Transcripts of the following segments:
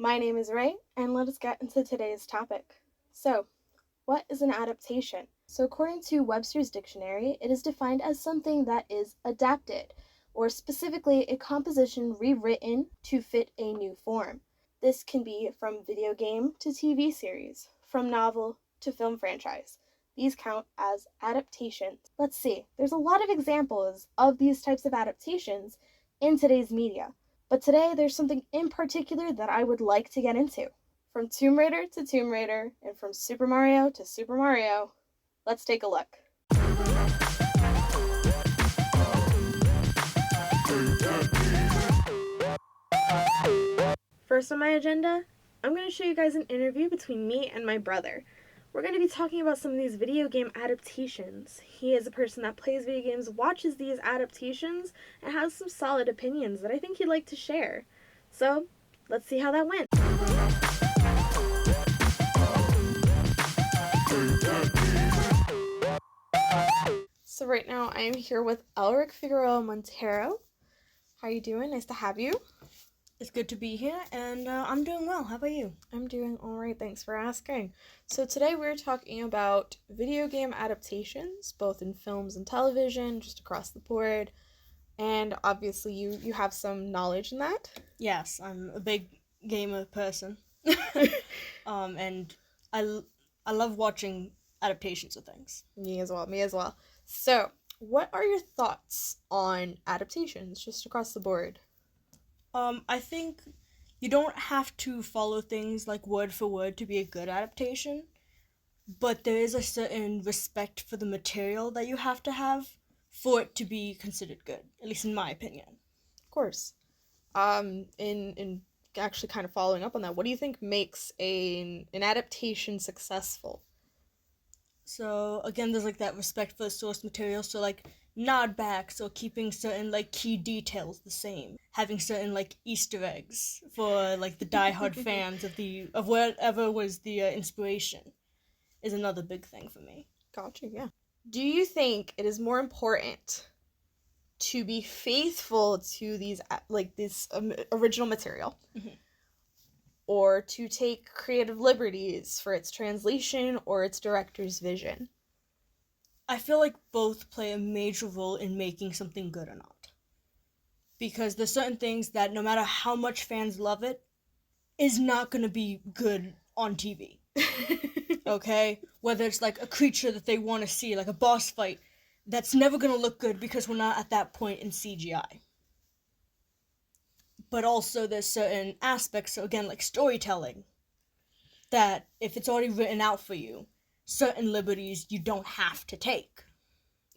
My name is Ray, and let us get into today's topic. So, what is an adaptation? So, according to Webster's dictionary, it is defined as something that is adapted, or specifically a composition rewritten to fit a new form. This can be from video game to TV series, from novel to film franchise. These count as adaptations. Let's see, there's a lot of examples of these types of adaptations in today's media. But today, there's something in particular that I would like to get into. From Tomb Raider to Tomb Raider, and from Super Mario to Super Mario, let's take a look. First on my agenda, I'm going to show you guys an interview between me and my brother. We're going to be talking about some of these video game adaptations. He is a person that plays video games, watches these adaptations, and has some solid opinions that I think he'd like to share. So, let's see how that went. So right now I am here with Elric Figueroa Montero. How are you doing? Nice to have you. It's good to be here, and I'm doing well. How about you? I'm doing all right. Thanks for asking. So today we're talking about video game adaptations, both in films and television, just across the board. And obviously you have some knowledge in that. Yes, I'm a big gamer person. And I love watching adaptations of things. Me as well. So, what are your thoughts on adaptations, just across the board? I think you don't have to follow things like word for word to be a good adaptation, but there is a certain respect for the material that you have to have for it to be considered good, at least in my opinion. Of course. In actually kind of following up on that, what do you think makes an adaptation successful? So, again, there's, like, that respect for the source material, so, like, nod backs or keeping certain, like, key details the same. Having certain, like, Easter eggs for, like, the diehard fans of whatever was the inspiration is another big thing for me. Gotcha, yeah. Do you think it is more important to be faithful to this original material, or to take creative liberties for its translation or its director's vision? I feel like both play a major role in making something good or not. Because there's certain things that no matter how much fans love it, is not going to be good on TV. Okay? Whether it's like a creature that they want to see, like a boss fight, that's never going to look good because we're not at that point in CGI. But also there's certain aspects, so again, like storytelling, that if it's already written out for you, certain liberties you don't have to take.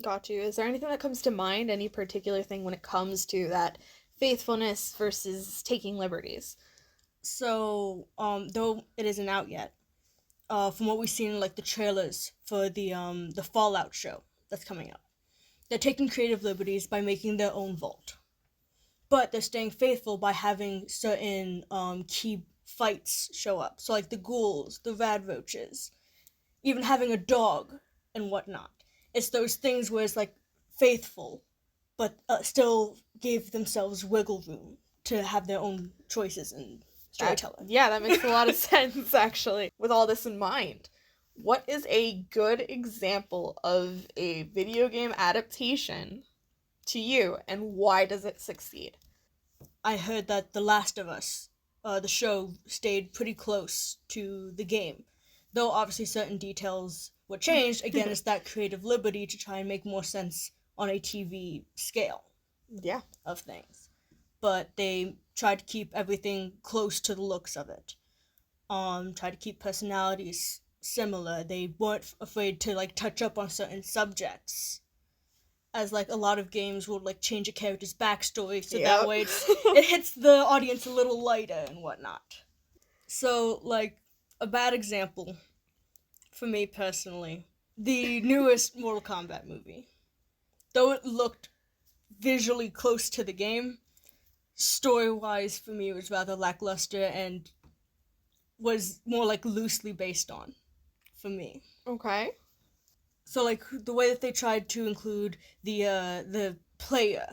Got you. Is there anything that comes to mind, any particular thing when it comes to that faithfulness versus taking liberties? So, though it isn't out yet, from what we've seen in, like, the trailers for the Fallout show that's coming up, they're taking creative liberties by making their own vault. But they're staying faithful by having certain key fights show up. So, like, the ghouls, the rad roaches, even having a dog and whatnot. It's those things where it's, like, faithful, but still gave themselves wiggle room to have their own choices and storytelling. That makes a lot of sense, actually. With all this in mind, what is a good example of a video game adaptation to you, and why does it succeed? I heard that The Last of Us, the show, stayed pretty close to the game. Though obviously certain details were changed, again, it's that creative liberty to try and make more sense on a TV scale. Yeah. Of things. But they tried to keep everything close to the looks of it. Tried to keep personalities similar. They weren't afraid to, like, touch up on certain subjects. As, like, a lot of games will, like, change a character's backstory, so that way it hits the audience a little lighter and whatnot. So, like, a bad example, for me personally, the newest Mortal Kombat movie. Though it looked visually close to the game, story-wise, for me, it was rather lackluster and was more, like, loosely based on, for me. Okay. So, like, the way that they tried to include the player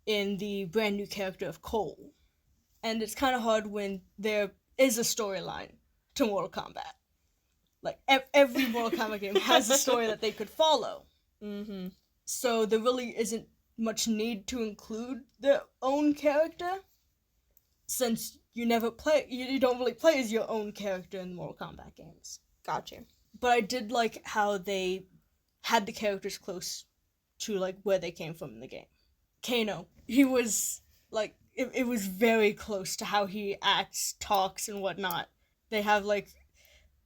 in the brand new character of Cole, and it's kind of hard when there is a storyline to Mortal Kombat. Like, every Mortal Kombat game has a story that they could follow. Mm-hmm. So there really isn't much need to include their own character, since you don't really play as your own character in Mortal Kombat games. Gotcha. But I did like how they had the characters close to, like, where they came from in the game. Kano, he was, like, it was very close to how he acts, talks, and whatnot. They have, like,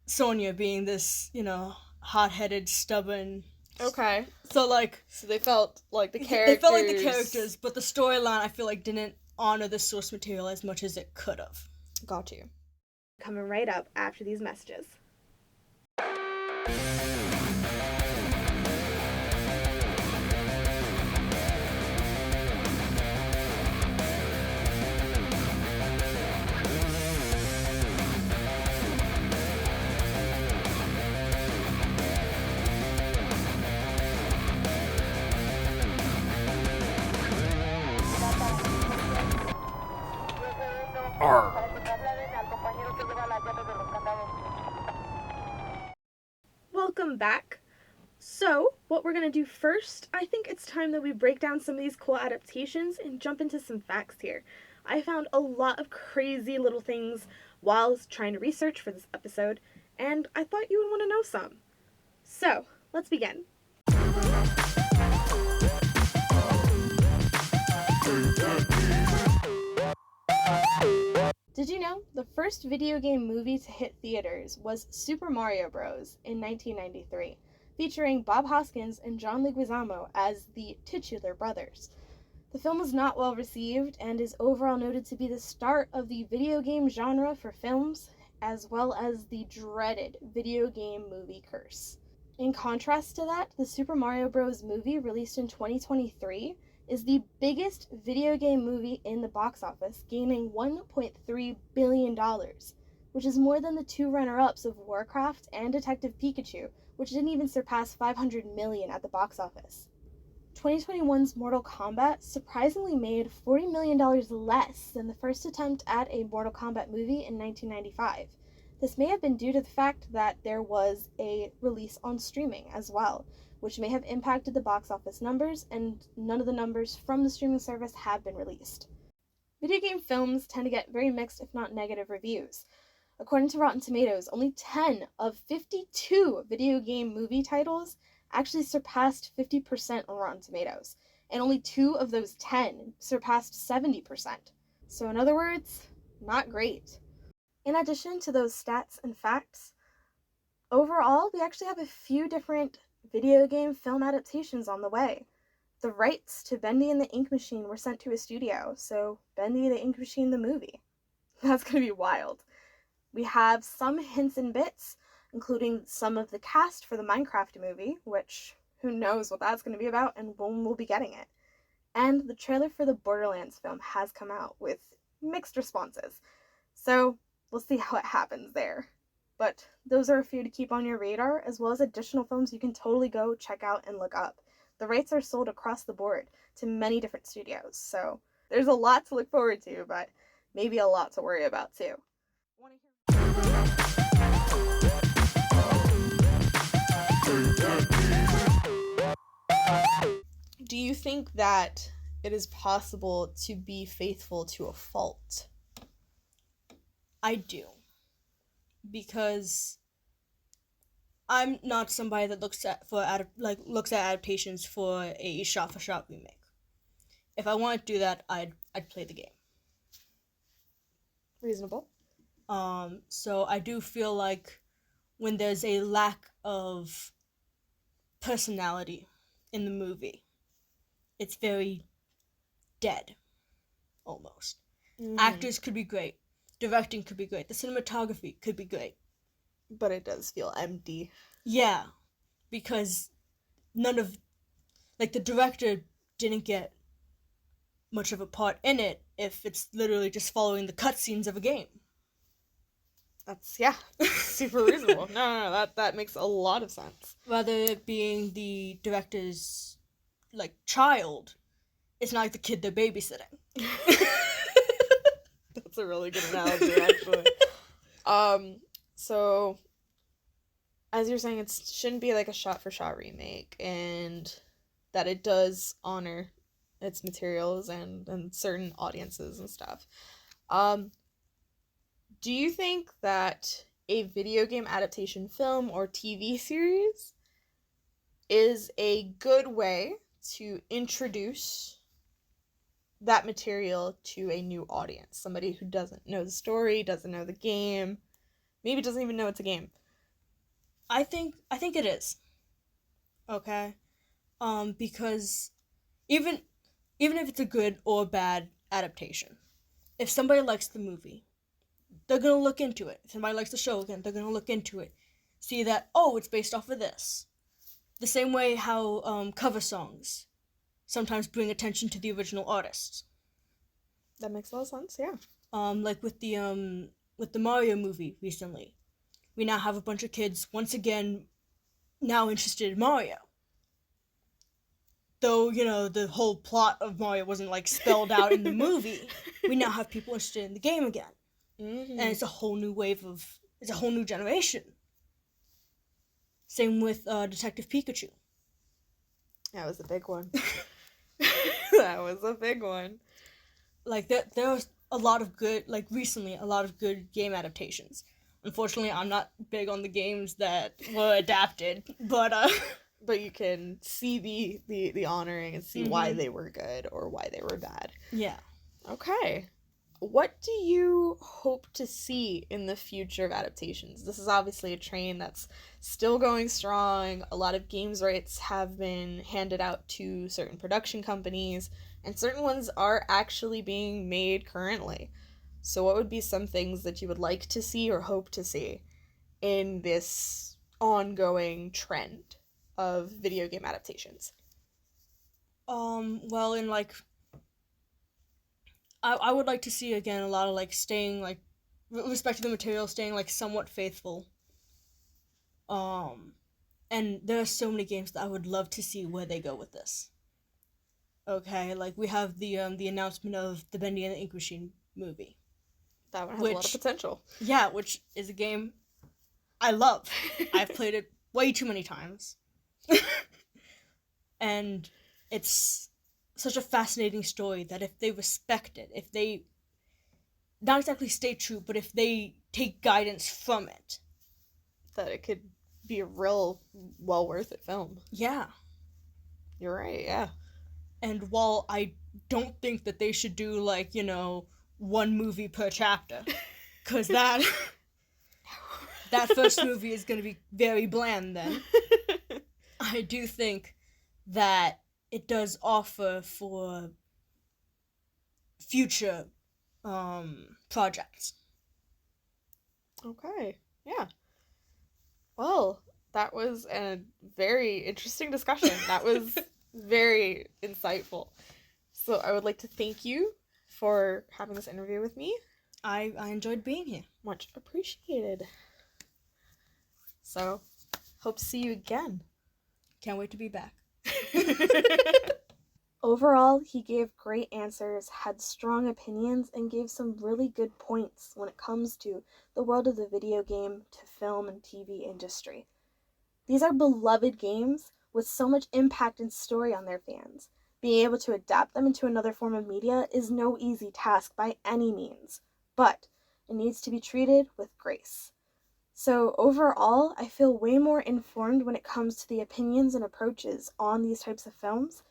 Sonya being this, hot-headed, stubborn... Okay. So, like... So they felt like the characters... They felt like the characters, but the storyline, I feel like, didn't honor the source material as much as it could have. Got you. Coming right up after these messages. Welcome back. So, what we're going to do first, I think it's time that we break down some of these cool adaptations and jump into some facts here. I found a lot of crazy little things while trying to research for this episode, and I thought you would want to know some. So, let's begin. Did you know the first video game movie to hit theaters was Super Mario Bros. In 1993, featuring Bob Hoskins and John Leguizamo as the titular brothers. The film was not well received and is overall noted to be the start of the video game genre for films, as well as the dreaded video game movie curse. In contrast to that, the Super Mario Bros. Movie, released in 2023, is the biggest video game movie in the box office, gaining $1.3 billion, which is more than the two runner-ups of Warcraft and Detective Pikachu, which didn't even surpass $500 million at the box office. 2021's Mortal Kombat surprisingly made $40 million less than the first attempt at a Mortal Kombat movie in 1995. This may have been due to the fact that there was a release on streaming as well, which may have impacted the box office numbers, and none of the numbers from the streaming service have been released. Video game films tend to get very mixed, if not negative, reviews. According to Rotten Tomatoes, only 10 of 52 video game movie titles actually surpassed 50% on Rotten Tomatoes, and only 2 of those 10 surpassed 70%. So in other words, not great. In addition to those stats and facts, overall, we actually have a few different video game film adaptations on the way. The rights to Bendy and the Ink Machine were sent to a studio, so Bendy the Ink Machine the movie. That's gonna be wild. We have some hints and bits, including some of the cast for the Minecraft movie, which who knows what that's gonna be about and when we'll be getting it. And the trailer for the Borderlands film has come out with mixed responses. So we'll see how it happens there. But those are a few to keep on your radar, as well as additional films you can totally go check out and look up. The rights are sold across the board to many different studios, so there's a lot to look forward to, but maybe a lot to worry about too. Do you think that it is possible to be faithful to a fault? I do. Because I'm not somebody that looks at adaptations for a shot-for-shot remake. If I want to do that, I'd play the game. Reasonable. So I do feel like when there's a lack of personality in the movie, it's very dead, almost. Actors could be great. Directing could be great. The cinematography could be great. But it does feel empty. Yeah, because the director didn't get much of a part in it if it's literally just following the cutscenes of a game. That's, super reasonable. No, that makes a lot of sense. Rather it being the director's, child, it's not like the kid they're babysitting. That's a really good analogy, actually. So as you're saying, it shouldn't be like a shot-for-shot remake, and that it does honor its materials and certain audiences and stuff. Um, do you think that a video game adaptation film or TV series is a good way to introduce that material to a new audience? Somebody who doesn't know the story, doesn't know the game, maybe doesn't even know it's a game. I think it is. Okay? Because even if it's a good or bad adaptation, if somebody likes the movie, they're gonna look into it. If somebody likes the show again, they're gonna look into it. See that, oh, it's based off of this. The same way how cover songs sometimes bring attention to the original artists. That makes a lot of sense, yeah. Like with the Mario movie recently. We now have a bunch of kids once again now interested in Mario. Though, the whole plot of Mario wasn't like spelled out in the movie, we now have people interested in the game again. Mm-hmm. And it's a whole new it's a whole new generation. Same with Detective Pikachu. That was a big one. That was a big one. Like, there was a lot of good, like, recently, a lot of good game adaptations. Unfortunately, I'm not big on the games that were adapted, but But you can see the honoring and see why they were good or why they were bad. Yeah. Okay. What do you hope to see in the future of adaptations? This is obviously a train that's still going strong. A lot of games rights have been handed out to certain production companies, and certain ones are actually being made currently. So what would be some things that you would like to see or hope to see in this ongoing trend of video game adaptations? Well, in, like, I would like to see, again, a lot of, like, staying, like, with respect to the material, staying, like, somewhat faithful. And there are so many games that I would love to see where they go with this. Okay, like, we have the announcement of the Bendy and the Ink Machine movie. That one has a lot of potential. Yeah, which is a game I love. I've played it way too many times. And it's such a fascinating story that if they respect it, if they not exactly stay true, but if they take guidance from it, that it could be a real well worth it film. Yeah. You're right, yeah. And while I don't think that they should do, like, one movie per chapter, because that first movie is going to be very bland then, I do think that it does offer for future projects. Okay, yeah. Well, that was a very interesting discussion. That was very insightful. So I would like to thank you for having this interview with me. I enjoyed being here. Much appreciated. So, hope to see you again. Can't wait to be back. Overall, he gave great answers, had strong opinions, and gave some really good points when it comes to the world of the video game to film and TV industry. These are beloved games with so much impact and story on their fans. Being able to adapt them into another form of media is no easy task by any means, but it needs to be treated with grace. So overall, I feel way more informed when it comes to the opinions and approaches on these types of films,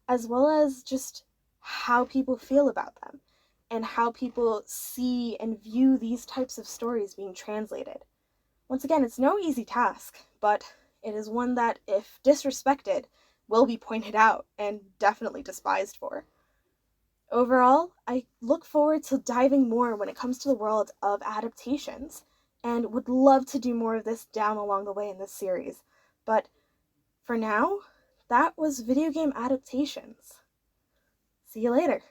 as well as just how people feel about them and how people see and view these types of stories being translated. Once again, it's no easy task, but it is one that, if disrespected, will be pointed out and definitely despised for. Overall, I look forward to diving more when it comes to the world of adaptations, and would love to do more of this down along the way in this series. But for now, that was video game adaptations. See you later.